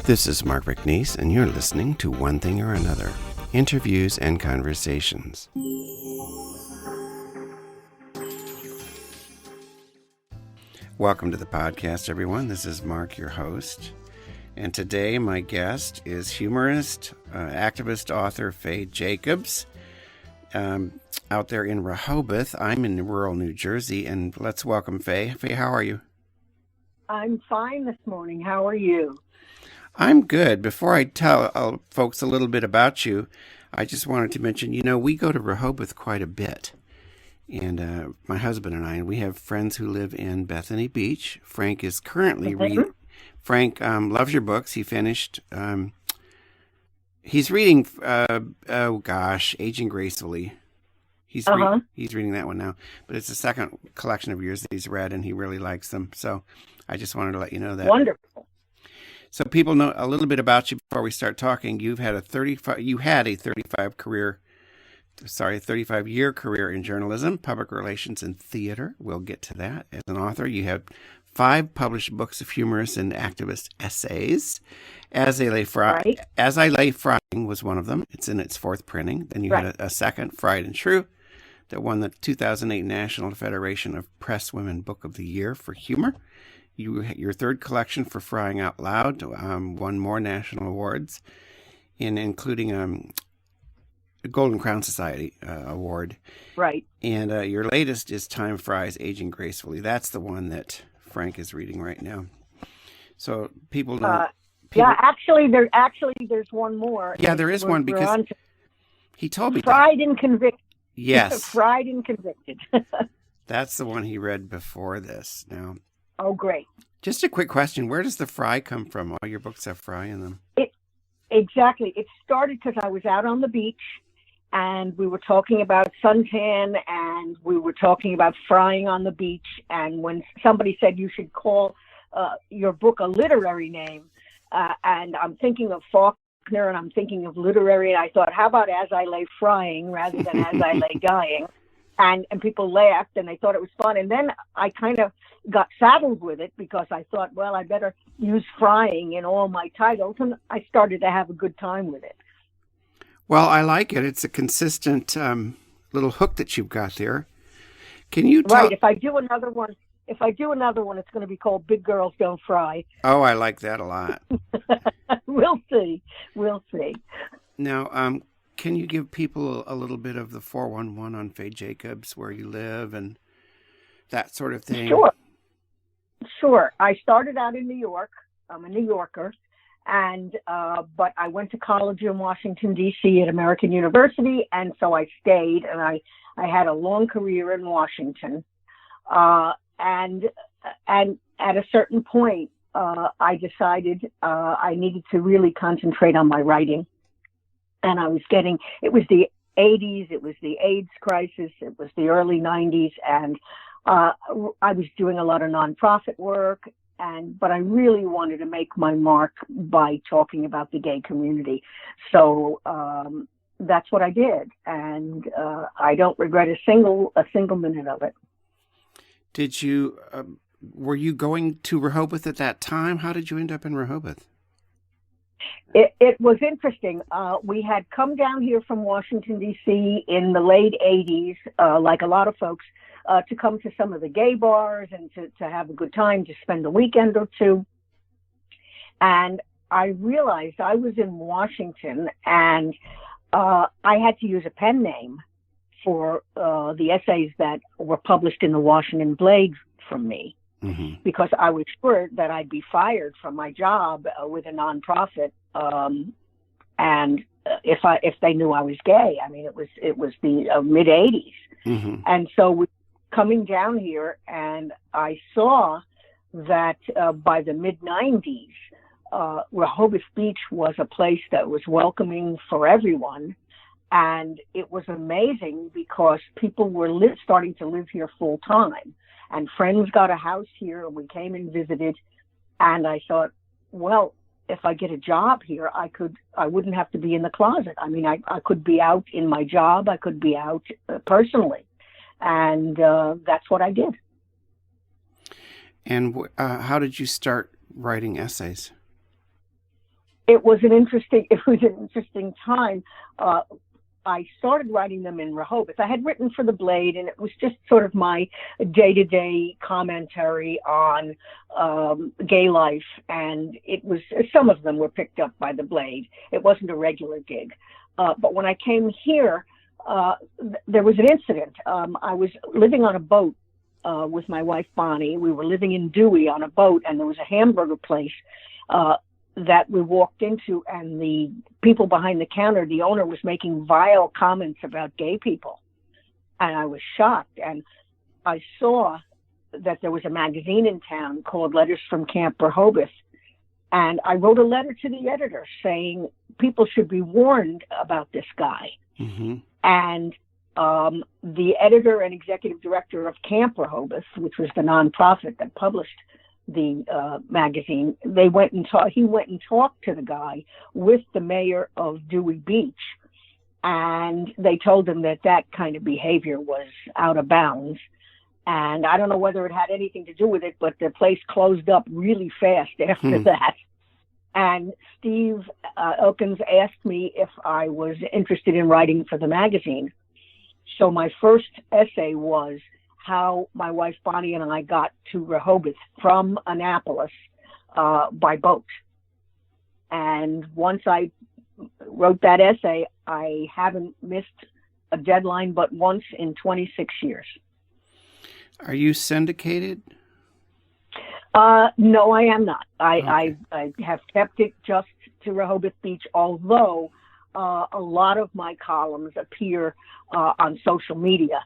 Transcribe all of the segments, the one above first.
This is Mark McNeese, and you're listening to One Thing or Another, interviews and conversations. Welcome to the podcast, everyone. This is Mark, your host. And today my guest is humorist, activist, author Fay Jacobs, out there in Rehoboth. I'm in rural New Jersey, and let's welcome Fay. Fay, how are you? I'm fine this morning. How are you? I'm good. Before I tell folks a little bit about you, I just wanted to mention, we go to Rehoboth quite a bit. And my husband and I, we have friends who live in Bethany Beach. Frank is currently reading. Frank loves your books. He finished. He's reading, Aging Gracefully. He's reading that one now. But it's the second collection of yours that he's read, and he really likes them. So I just wanted to let you know that. Wonderful. So people know a little bit about you before we start talking. You had a 35-year career in journalism, public relations, and theater. We'll get to that. As an author, you have 5 published books of humorous and activist essays. As I Lay Frying was one of them. It's in its 4th printing. Then you had a second, Fried and True, that won the 2008 National Federation of Press Women Book of the Year for humor. Your 3rd collection, For Frying Out Loud, won more national awards, including a Golden Crown Society award. Right. And your latest is Time Fries, Aging Gracefully. That's the one that Frank is reading right now. So people know. There's one more. Yeah, there is one because he told me Fried and Convicted. Yes. Fried and Convicted. That's the one he read before this. Now. Oh, great. Just a quick question. Where does the fry come from? All your books have fry in them. Exactly. It started because I was out on the beach and we were talking about suntan and we were talking about frying on the beach. And when somebody said you should call your book a literary name, and I'm thinking of Faulkner and I'm thinking of literary, and I thought, how about As I Lay Frying rather than As I Lay Dying? And people laughed and they thought it was fun. And then I kind of got saddled with it because I thought, well, I better use frying in all my titles. And I started to have a good time with it. Well, I like it. It's a consistent little hook that you've got there. Can you tell? Right. If I do another one, it's going to be called Big Girls Don't Fry. Oh, I like that a lot. We'll see. Now, can you give people a little bit of the 411 on Fay Jacobs, where you live and that sort of thing? Sure. I started out in New York. I'm a New Yorker. And but I went to college in Washington, D.C. at American University. And so I stayed and I had a long career in Washington. And at a certain point, I decided I needed to really concentrate on my writing. And it was the 80s, it was the AIDS crisis, it was the early 90s, and I was doing a lot of nonprofit work, but I really wanted to make my mark by talking about the gay community. So that's what I did, and I don't regret a single minute of it. Did you, were you going to Rehoboth at that time? How did you end up in Rehoboth? It was interesting. We had come down here from Washington, D.C. in the late 80s, like a lot of folks, to come to some of the gay bars and to have a good time, to spend a weekend or two. And I realized I was in Washington and I had to use a pen name for the essays that were published in the Washington Blade from me. Mm-hmm. Because I was sure that I'd be fired from my job with a nonprofit, and if they knew I was gay. I mean, it was the mid '80s, mm-hmm. And so we coming down here, and I saw that by the mid '90s, Rehoboth Beach was a place that was welcoming for everyone, and it was amazing because people were starting to live here full time. And friends got a house here, and we came and visited. And I thought, well, if I get a job here, I wouldn't have to be in the closet. I mean, I could be out in my job. I could be out personally. And that's what I did. And how did you start writing essays? it was an interesting time. I started writing them in Rehoboth. I had written for the Blade, and it was just sort of my day-to-day commentary on gay life, and it was, some of them were picked up by the Blade. It wasn't a regular gig. But when I came here, there was an incident. I was living on a boat with my wife, Bonnie. We were living in Dewey on a boat, and there was a hamburger place that we walked into, and the people behind the counter, the owner was making vile comments about gay people. And I was shocked. And I saw that there was a magazine in town called Letters from Camp Rehoboth. And I wrote a letter to the editor saying people should be warned about this guy. Mm-hmm. And the editor and executive director of Camp Rehoboth, which was the nonprofit that published the magazine, he went and talked to the guy with the mayor of Dewey Beach, and they told him that kind of behavior was out of bounds. And I don't know whether it had anything to do with it, but the place closed up really fast after that. And Steve Elkins asked me if I was interested in writing for the magazine. So my first essay was how my wife Bonnie and I got to Rehoboth from Annapolis by boat. And once I wrote that essay, I haven't missed a deadline but once in 26 years. Are you syndicated? No, I am not. Okay. I have kept it just to Rehoboth Beach, although a lot of my columns appear on social media.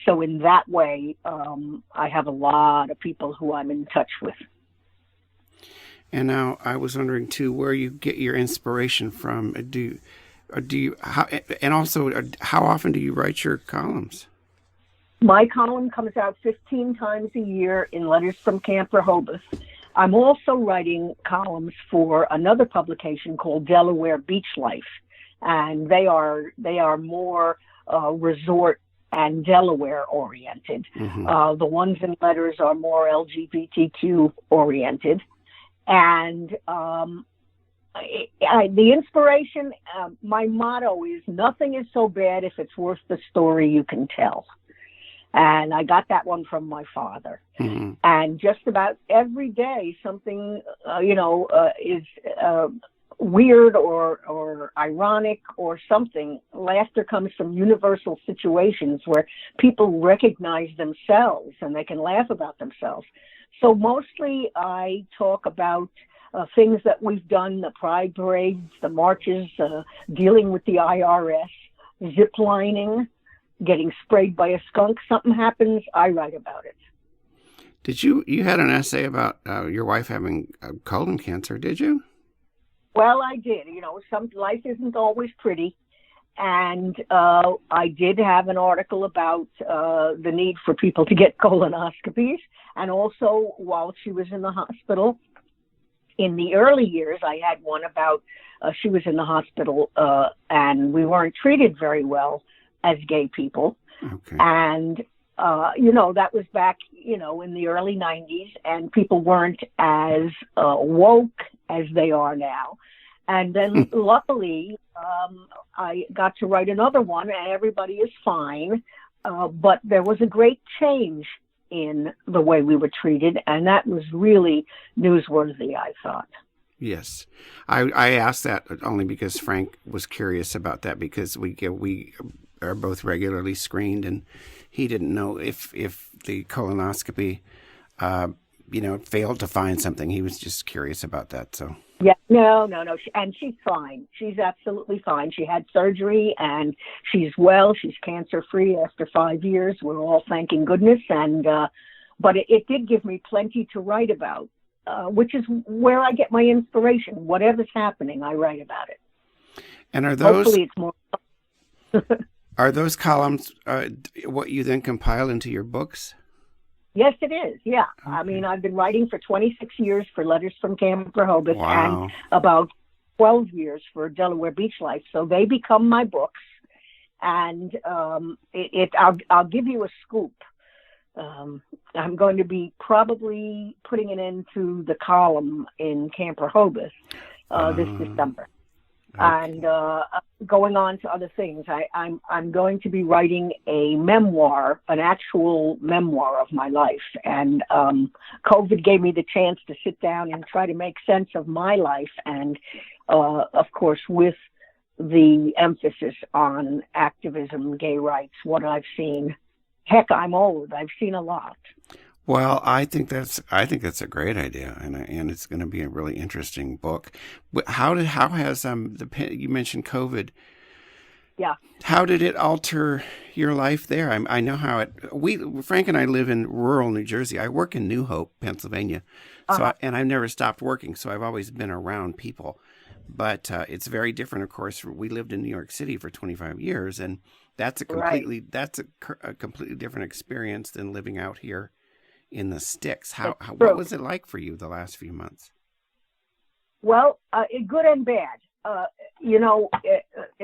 So in that way, I have a lot of people who I'm in touch with. And now I was wondering too, where you get your inspiration from. How often do you write your columns? My column comes out 15 times a year in Letters from Camp Rehoboth. I'm also writing columns for another publication called Delaware Beach Life, and they are more resort and Delaware oriented. Mm-hmm. The ones in Letters are more LGBTQ oriented. And the inspiration, my motto is nothing is so bad if it's worth the story you can tell. And I got that one from my father. Mm-hmm. And just about every day something, is weird or ironic or something. Laughter comes from universal situations where people recognize themselves and they can laugh about themselves. So mostly I talk about things that we've done, the pride parades, the marches, dealing with the IRS, ziplining, getting sprayed by a skunk. Something happens, I write about it. Did you had an essay about your wife having colon cancer, did you? Well, I did. Some life isn't always pretty. And I did have an article about the need for people to get colonoscopies. And also, while she was in the hospital, in the early years, I had one about she was in the hospital and we weren't treated very well as gay people. Okay. And, that was back, in the early 90s, and people weren't as woke as they are now. And then luckily, I got to write another one, and everybody is fine. But there was a great change in the way we were treated, and that was really newsworthy, I thought. Yes. I asked that only because Frank was curious about that, because we are both regularly screened, and he didn't know if the colonoscopy, failed to find something. He was just curious about that. So. Yeah, no. And she's fine. She's absolutely fine. She had surgery and she's well. She's cancer-free after 5 years. We're all thanking goodness. And but it did give me plenty to write about, which is where I get my inspiration. Whatever's happening, I write about it. And are those... Hopefully it's more... Are those columns what you then compile into your books? Yes, it is. Yeah. Okay. I mean, I've been writing for 26 years for Letters from Camp Rehoboth. Wow. And about 12 years for Delaware Beach Life. So they become my books. And I'll give you a scoop. I'm going to be probably putting an end to the column in Camp Rehoboth this December. Okay. And going on to other things, I'm going to be writing a memoir, an actual memoir of my life. And COVID gave me the chance to sit down and try to make sense of my life. And of course, with the emphasis on activism, gay rights, what I've seen. Heck, I'm old. I've seen a lot. Well, I think that's a great idea, and it's going to be a really interesting book. How has you mentioned COVID? Yeah. How did it alter your life there? I know how Frank and I live in rural New Jersey. I work in New Hope, Pennsylvania, and I've never stopped working, so I've always been around people. But it's very different, of course. We lived in New York City for 25 years, and that's a completely different experience than living out here in the sticks. What was it like for you the last few months? Well, good and bad. In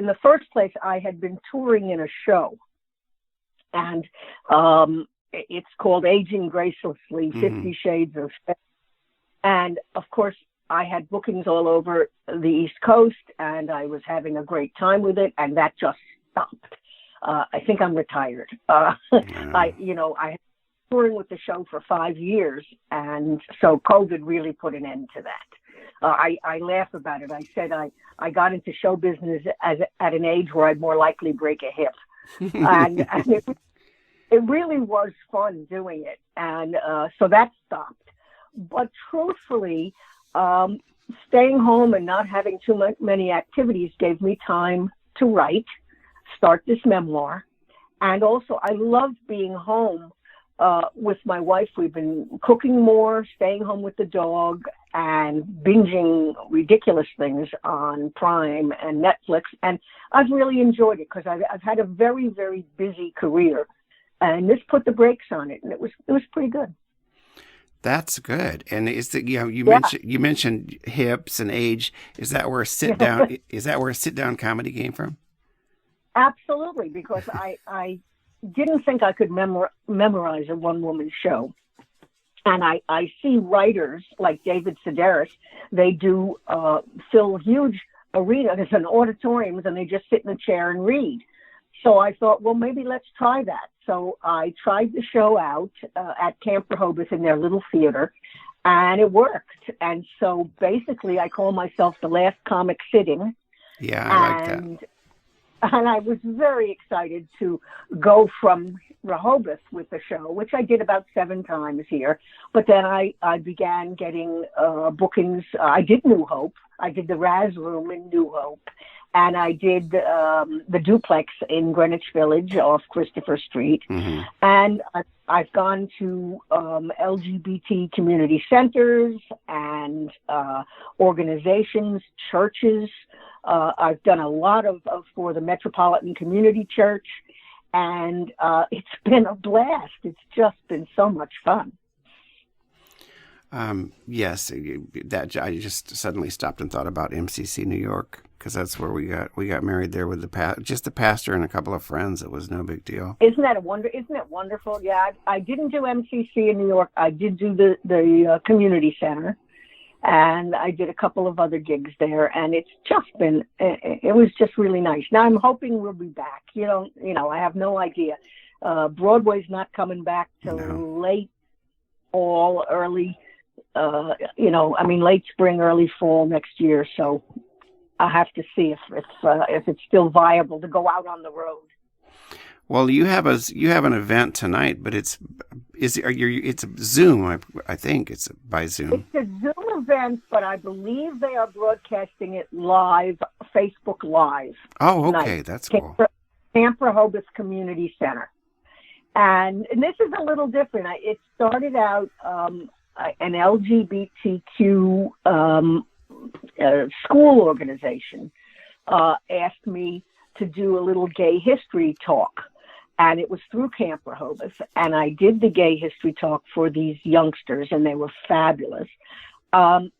the first place, I had been touring in a show, and it's called Aging Gracefully, 50 Shades of Fay. And of course, I had bookings all over the East Coast, and I was having a great time with it, and that just stopped. I think I'm retired. I had touring with the show for 5 years, and so COVID really put an end to that. I laugh about it. I said I got into show business at an age where I'd more likely break a hip, and it really was fun doing it, and so that stopped. But truthfully, staying home and not having too many activities gave me time to write, start this memoir, and also I loved being home with my wife. We've been cooking more, staying home with the dog, and binging ridiculous things on Prime and Netflix. And I've really enjoyed it because I've had a very, very busy career, and this put the brakes on it, and it was pretty good. That's good. And you mentioned hips and age. Is that where sit down comedy came from? Absolutely, because I didn't think I could memorize a one-woman show. And I see writers like David Sedaris, they do fill huge arenas and auditoriums, and they just sit in a chair and read. So I thought, well, maybe let's try that. So I tried the show out at Camp Rehoboth in their little theater, and it worked. And so basically I call myself the last comic sitting. Yeah, I like that. And I was very excited to go from Rehoboth with the show, which I did about 7 times here. But then I began getting bookings. I did New Hope. I did the Raz Room in New Hope. And I did the Duplex in Greenwich Village off Christopher Street. Mm-hmm. And I've gone to LGBT community centers and organizations, churches. I've done a lot for the Metropolitan Community Church. And it's been a blast. It's just been so much fun. Yes, that I just suddenly stopped and thought about MCC New York, because that's where we got married there with the pastor and a couple of friends. It was no big deal. Isn't it wonderful? Yeah, I didn't do MCC in New York. I did do the community center, and I did a couple of other gigs there, and it's just been, it was just really nice. Now I'm hoping we'll be back. I have no idea. Broadway's not coming back till late fall, early. Late spring, early fall next year. So I have to see if it's still viable to go out on the road. Well, you have an event tonight, but it's Zoom. I think it's by Zoom. It's a Zoom event, but I believe they are broadcasting it live, Facebook Live. Oh, okay, that's cool. Camp Rehoboth Community Center, and this is a little different. It started out. An LGBTQ school organization asked me to do a little gay history talk, and it was through Camp Rehoboth, and I did the gay history talk for these youngsters, and they were fabulous. And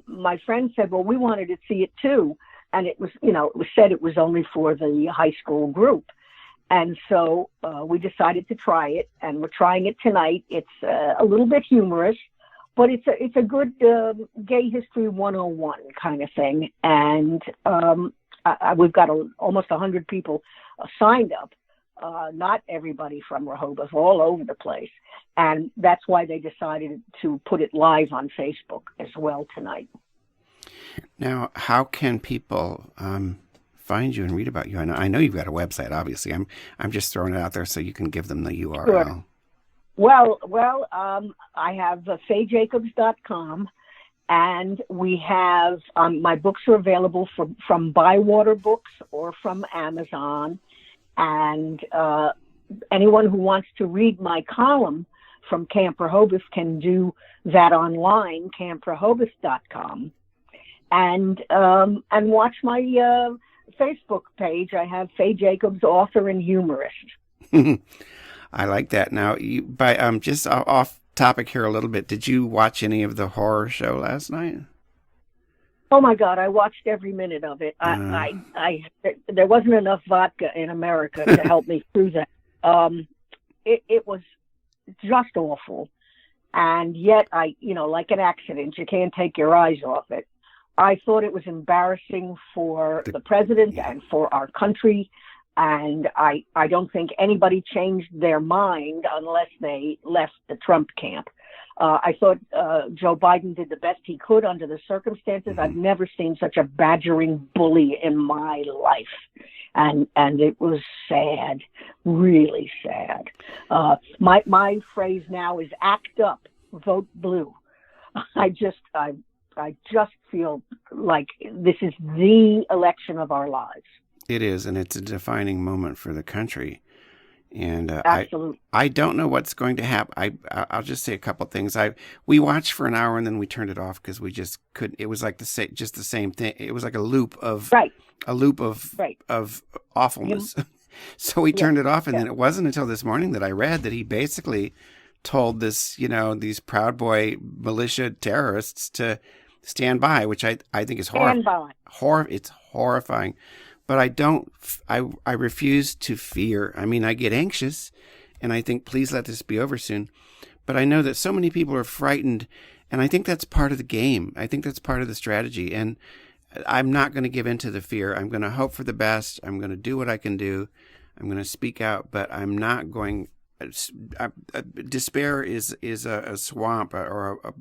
my friend said, well, we wanted to see it too, and it was said it was only for the high school group. And so we decided to try it, and we're trying it tonight. It's a little bit humorous, but it's a good gay history 101 kind of thing, and we've got almost 100 people signed up. Not everybody from Rehoboth, all over the place, and that's why they decided to put it live on Facebook as well tonight. Now, how can people find you and read about you? I know you've got a website. Obviously, I'm just throwing it out there so you can give them the URL. Sure. Well, I have FayJacobs.com, and we have my books are available from Bywater Books or from Amazon, and anyone who wants to read my column from Camp Rehoboth can do that online, camprehoboth.com, and watch my Facebook page. I have Fay Jacobs, author and humorist. I like that. Now, just off topic here a little bit, did you watch any of the horror show last night? Oh my God, I watched every minute of it. There wasn't enough vodka in America to help me through that. It was just awful. And yet like an accident, you can't take your eyes off it. I thought it was embarrassing for the president and for our country. And I don't think anybody changed their mind unless they left the Trump camp. I thought Joe Biden did the best he could under the circumstances. I've never seen such a badgering bully in my life. And it was sad, really sad. My phrase now is act up, vote blue. I just feel like this is the election of our lives. It is, and it's a defining moment for the country. And absolutely, I don't know what's going to happen. I'll just say a couple of things. We watched for an hour and then we turned it off because we just couldn't. It was like just the same thing. It was like a loop of of awfulness. So we turned it off, and then it wasn't until this morning that I read that he basically told these Proud Boy militia terrorists to stand by, which I think is it's horrifying. But I refuse to fear. I mean, I get anxious and I think, please let this be over soon. But I know that so many people are frightened, and I think that's part of the game. I think that's part of the strategy. And I'm not going to give in to the fear. I'm going to hope for the best. I'm going to do what I can do. I'm going to speak out, but I'm not going. Despair is a swamp or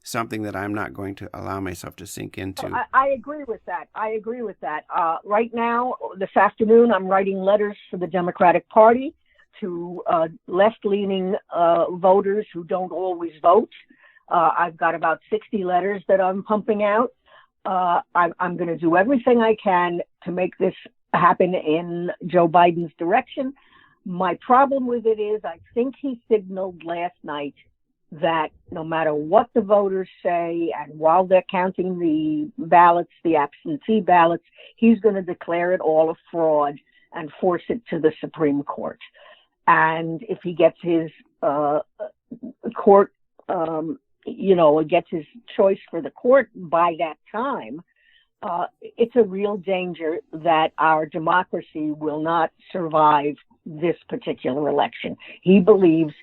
something that I'm not going to allow myself to sink into. I agree with that. Right now, this afternoon, I'm writing letters for the Democratic Party to left-leaning voters who don't always vote. I've got about 60 letters that I'm pumping out. I'm going to do everything I can to make this happen in Joe Biden's direction. My problem with it is I think he signaled last night that no matter what the voters say, and while they're counting the ballots, the absentee ballots, he's going to declare it all a fraud and force it to the Supreme Court. And if he gets his gets his choice for the court by that time, it's a real danger that our democracy will not survive this particular election. He believes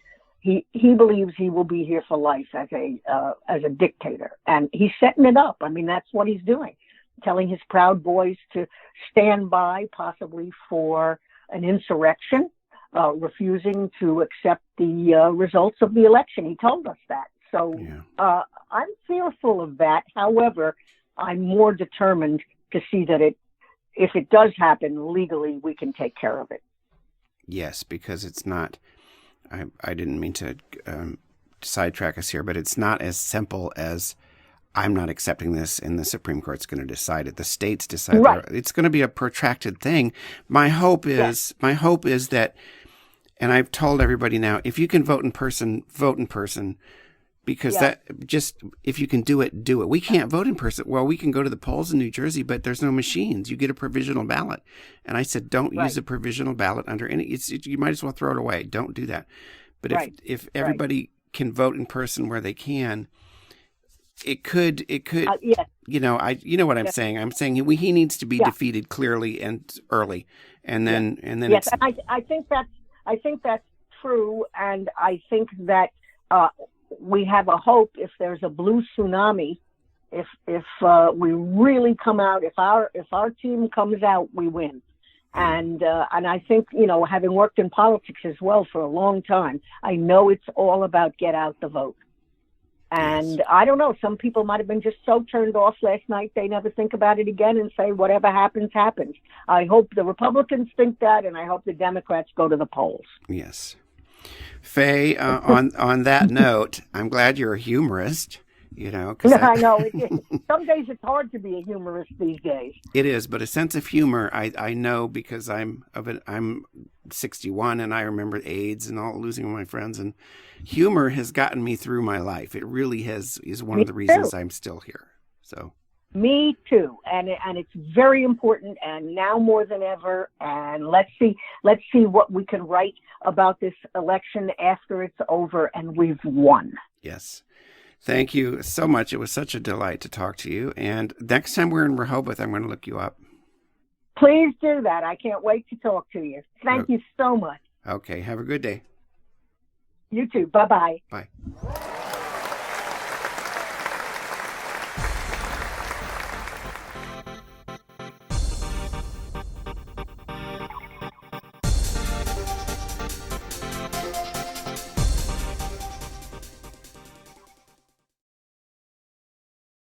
he will be here for life as a dictator, and he's setting it up. I mean, that's what he's doing, telling his Proud Boys to stand by, possibly for an insurrection, refusing to accept the results of the election. He told us that. So I'm fearful of that. However, I'm more determined to see that if it does happen legally, we can take care of it. Yes, because it's not. I didn't mean to sidetrack us here, but it's not as simple as I'm not accepting this and the Supreme Court's going to decide it. The states decide it. It's going to be a protracted thing. My hope is that, and I've told everybody now, if you can vote in person, vote in person. Because if you can do it, do it. We can't vote in person. Well, we can go to the polls in New Jersey, but there's no machines. You get a provisional ballot. And I said, don't use a provisional ballot under any, you might as well throw it away. Don't do that. But if everybody can vote in person where they can, it could, you know what I'm saying? I'm saying he needs to be defeated clearly and early. And then, yes, and I think that's true. And I think that, we have a hope if there's a blue tsunami, if we really come out, if our team comes out, we win. And I think, having worked in politics as well for a long time, I know it's all about get out the vote. And I don't know, some people might have been just so turned off last night they never think about it again and say whatever happens, happens. I hope the Republicans think that, and I hope the Democrats go to the polls. Yes. Fay, on that note, I'm glad you're a humorist. I know. Some days it's hard to be a humorist these days. It is, but a sense of humor, I know, because I'm 61 and I remember AIDS and all, losing my friends, and humor has gotten me through my life. It really is one of the reasons I'm still here. So. Me too, and it's very important, and now more than ever. And let's see what we can write about this election after it's over and we've won. Yes. Thank you so much. It was such a delight to talk to you. And next time we're in Rehoboth, I'm going to look you up. Please do that. I can't wait to talk to you. Thank you so much. Okay. Have a good day. You too. Bye-bye. Bye.